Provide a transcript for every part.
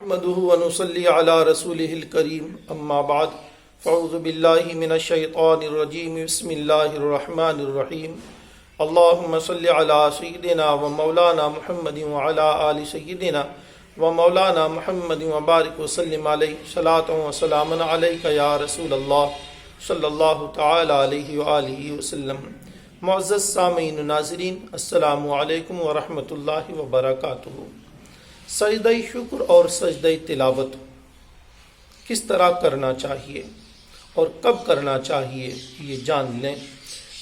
نحمده ونصلي على رسوله الكريم اما بعد فاعوذ بالله من الشيطان الرجيم بسم الله الرحمن الرحيم اللهم صل على سيدنا ومولانا محمد وعلى آل سيدنا ومولانا محمد وبارك وسلم عليه صلاة وسلام عليك يا رسول الله صلی اللہ تعالی علیہ وآلہ وسلم۔ معزز سامعین و ناظرین، السلام علیکم ورحمۃ اللہ وبرکاتہ۔ سجدہ شکر اور سجدہ تلاوت کس طرح کرنا چاہیے اور کب کرنا چاہیے یہ جان لیں۔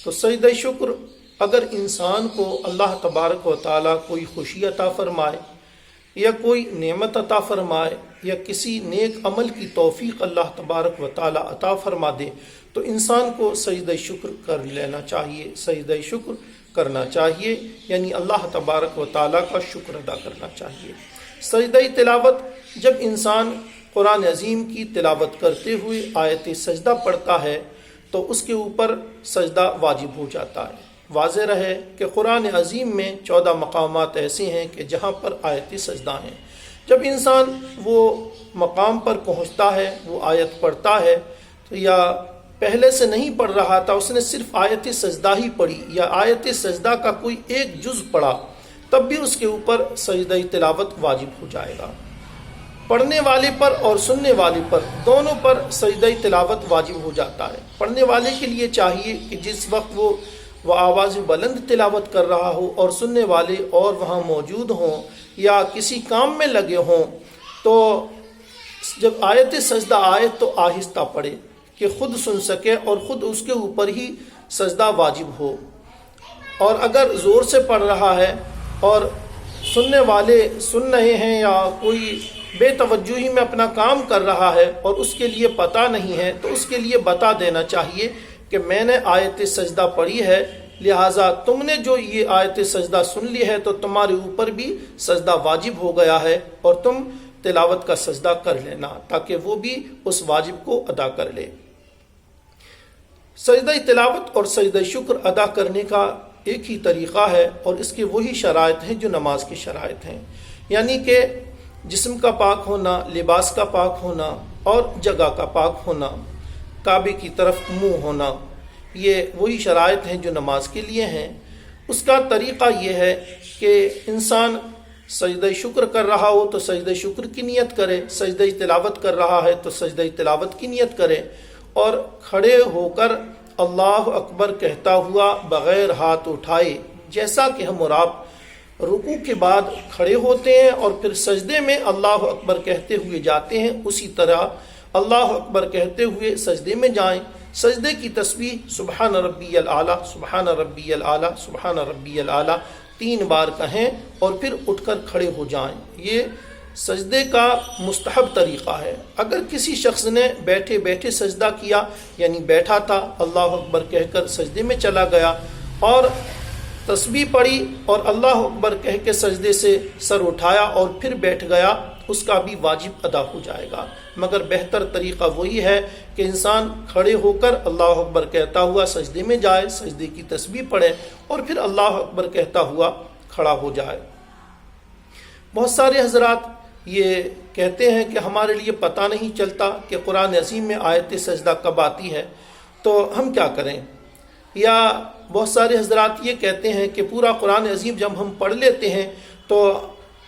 تو سجدہ شکر اگر انسان کو اللہ تبارک و تعالیٰ کوئی خوشی عطا فرمائے یا کوئی نعمت عطا فرمائے یا کسی نیک عمل کی توفیق اللہ تبارک و تعالیٰ عطا فرما دے تو انسان کو سجدہ شکر کر لینا چاہیے، سجدہ شکر کرنا چاہیے، یعنی اللہ تبارک و تعالیٰ کا شکر ادا کرنا چاہیے۔ سجدہ تلاوت، جب انسان قرآن عظیم کی تلاوت کرتے ہوئے آیت سجدہ پڑھتا ہے تو اس کے اوپر سجدہ واجب ہو جاتا ہے۔ واضح رہے کہ قرآن عظیم میں 14 مقامات ایسے ہیں کہ جہاں پر آیت سجدہ ہیں۔ جب انسان وہ مقام پر پہنچتا ہے، وہ آیت پڑھتا ہے تو یا پہلے سے نہیں پڑھ رہا تھا، اس نے صرف آیت سجدہ ہی پڑھی یا آیت سجدہ کا کوئی ایک جز پڑھا، تب بھی اس کے اوپر سجدہ تلاوت واجب ہو جائے گا۔ پڑھنے والے پر اور سننے والے پر دونوں پر سجدہ تلاوت واجب ہو جاتا ہے۔ پڑھنے والے کے لیے چاہیے کہ جس وقت وہ آواز بلند تلاوت کر رہا ہو اور سننے والے اور وہاں موجود ہوں یا کسی کام میں لگے ہوں تو جب آیت سجدہ آئے تو آہستہ پڑھے کہ خود سن سکے اور خود اس کے اوپر ہی سجدہ واجب ہو۔ اور اگر زور سے پڑھ رہا ہے اور سننے والے سن رہے ہیں یا کوئی بے توجہی میں اپنا کام کر رہا ہے اور اس کے لیے پتہ نہیں ہے تو اس کے لیے بتا دینا چاہیے کہ میں نے آیت سجدہ پڑھی ہے، لہٰذا تم نے جو یہ آیت سجدہ سن لی ہے تو تمہارے اوپر بھی سجدہ واجب ہو گیا ہے اور تم تلاوت کا سجدہ کر لینا، تاکہ وہ بھی اس واجب کو ادا کر لے۔ سجدہ تلاوت اور سجدہ شکر ادا کرنے کا ایک ہی طریقہ ہے اور اس کے وہی شرائط ہیں جو نماز کی شرائط ہیں، یعنی کہ جسم کا پاک ہونا، لباس کا پاک ہونا اور جگہ کا پاک ہونا، کعبے کی طرف منہ ہونا، یہ وہی شرائط ہیں جو نماز کے لیے ہیں۔ اس کا طریقہ یہ ہے کہ انسان سجدہ شکر کر رہا ہو تو سجدہ شکر کی نیت کرے، سجدہ تلاوت کر رہا ہے تو سجدہ تلاوت کی نیت کرے، اور کھڑے ہو کر اللہ اکبر کہتا ہوا بغیر ہاتھ اٹھائے، جیسا کہ ہم اور آپ رکوع کے بعد کھڑے ہوتے ہیں اور پھر سجدے میں اللہ اکبر کہتے ہوئے جاتے ہیں، اسی طرح اللہ اکبر کہتے ہوئے سجدے میں جائیں۔ سجدے کی تسبیح سبحان ربی الاعلیٰ، سبحان ربی الاعلیٰ، سبحان ربی الاعلیٰ 3 بار کہیں اور پھر اٹھ کر کھڑے ہو جائیں۔ یہ سجدے کا مستحب طریقہ ہے۔ اگر کسی شخص نے بیٹھے بیٹھے سجدہ کیا، یعنی بیٹھا تھا اللہ اکبر کہہ کر سجدے میں چلا گیا اور تسبیح پڑھی اور اللہ اکبر کہہ کے سجدے سے سر اٹھایا اور پھر بیٹھ گیا، اس کا بھی واجب ادا ہو جائے گا۔ مگر بہتر طریقہ وہی ہے کہ انسان کھڑے ہو کر اللہ اکبر کہتا ہوا سجدے میں جائے، سجدے کی تسبیح پڑھے اور پھر اللہ اکبر کہتا ہوا کھڑا ہو جائے۔ بہت سارے حضرات یہ کہتے ہیں کہ ہمارے لیے پتہ نہیں چلتا کہ قرآن عظیم میں آیت سجدہ کب آتی ہے، تو ہم کیا کریں؟ یا بہت سارے حضرات یہ کہتے ہیں کہ پورا قرآن عظیم جب ہم پڑھ لیتے ہیں تو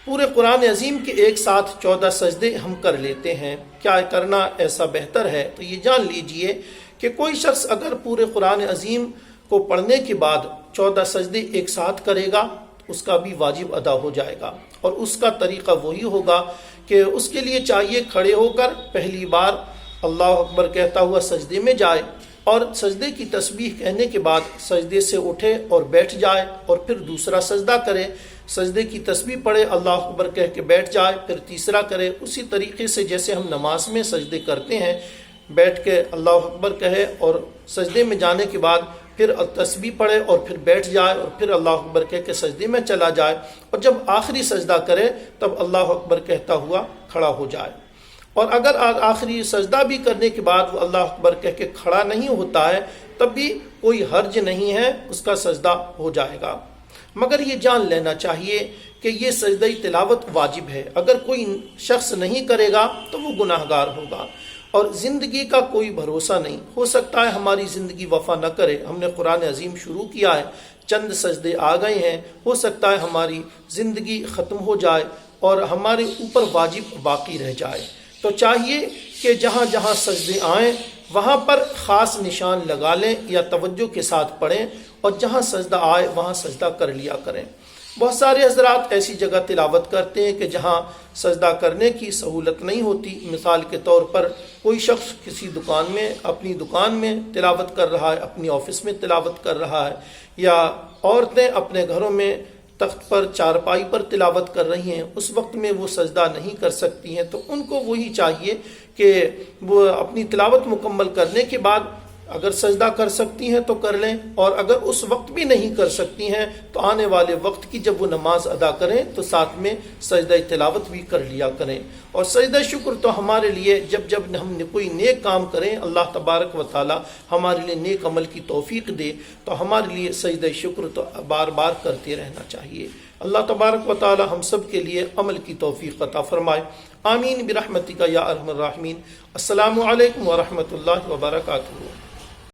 پورے قرآن عظیم کے ایک ساتھ 14 سجدے ہم کر لیتے ہیں، کیا کرنا ایسا بہتر ہے؟ تو یہ جان لیجئے کہ کوئی شخص اگر پورے قرآن عظیم کو پڑھنے کے بعد 14 سجدے ایک ساتھ کرے گا اس کا بھی واجب ادا ہو جائے گا، اور اس کا طریقہ وہی ہوگا کہ اس کے لیے چاہیے کھڑے ہو کر پہلی بار اللہ اکبر کہتا ہوا سجدے میں جائے اور سجدے کی تسبیح کہنے کے بعد سجدے سے اٹھے اور بیٹھ جائے اور پھر دوسرا سجدہ کرے، سجدے کی تسبیح پڑھے اللہ اکبر کہہ کے بیٹھ جائے، پھر تیسرا کرے، اسی طریقے سے جیسے ہم نماز میں سجدے کرتے ہیں، بیٹھ کے اللہ اکبر کہے اور سجدے میں جانے کے بعد پھر تسبیح پڑھے اور پھر بیٹھ جائے اور پھر اللہ اکبر کہہ کے سجدے میں چلا جائے، اور جب آخری سجدہ کرے تب اللہ اکبر کہتا ہوا کھڑا ہو جائے۔ اور اگر آخری سجدہ بھی کرنے کے بعد وہ اللہ اکبر کہہ کے کھڑا نہیں ہوتا ہے تب بھی کوئی حرج نہیں ہے، اس کا سجدہ ہو جائے گا۔ مگر یہ جان لینا چاہیے کہ یہ سجدہ تلاوت واجب ہے، اگر کوئی شخص نہیں کرے گا تو وہ گناہ گار ہوگا، اور زندگی کا کوئی بھروسہ نہیں، ہو سکتا ہے ہماری زندگی وفا نہ کرے، ہم نے قرآن عظیم شروع کیا ہے، چند سجدے آ گئے ہیں، ہو سکتا ہے ہماری زندگی ختم ہو جائے اور ہمارے اوپر واجب باقی رہ جائے، تو چاہیے کہ جہاں جہاں سجدے آئیں وہاں پر خاص نشان لگا لیں یا توجہ کے ساتھ پڑھیں، اور جہاں سجدہ آئے وہاں سجدہ کر لیا کریں۔ بہت سارے حضرات ایسی جگہ تلاوت کرتے ہیں کہ جہاں سجدہ کرنے کی سہولت نہیں ہوتی، مثال کے طور پر کوئی شخص کسی دکان میں، اپنی دکان میں تلاوت کر رہا ہے، اپنی آفس میں تلاوت کر رہا ہے، یا عورتیں اپنے گھروں میں تخت پر چارپائی پر تلاوت کر رہی ہیں، اس وقت میں وہ سجدہ نہیں کر سکتی ہیں، تو ان کو وہی چاہیے کہ وہ اپنی تلاوت مکمل کرنے کے بعد اگر سجدہ کر سکتی ہیں تو کر لیں، اور اگر اس وقت بھی نہیں کر سکتی ہیں تو آنے والے وقت کی جب وہ نماز ادا کریں تو ساتھ میں سجدہ تلاوت بھی کر لیا کریں۔ اور سجدہ شکر تو ہمارے لیے جب ہم کوئی نیک کام کریں، اللہ تبارک و تعالی ہمارے لیے نیک عمل کی توفیق دے، تو ہمارے لیے سجدہ شکر تو بار بار کرتے رہنا چاہیے۔ اللہ تبارک و تعالی ہم سب کے لیے عمل کی توفیق عطا فرمائے، آمین برحمتک یا ارحم الراحمین۔ السلام علیکم ورحمۃ اللہ وبرکاتہ۔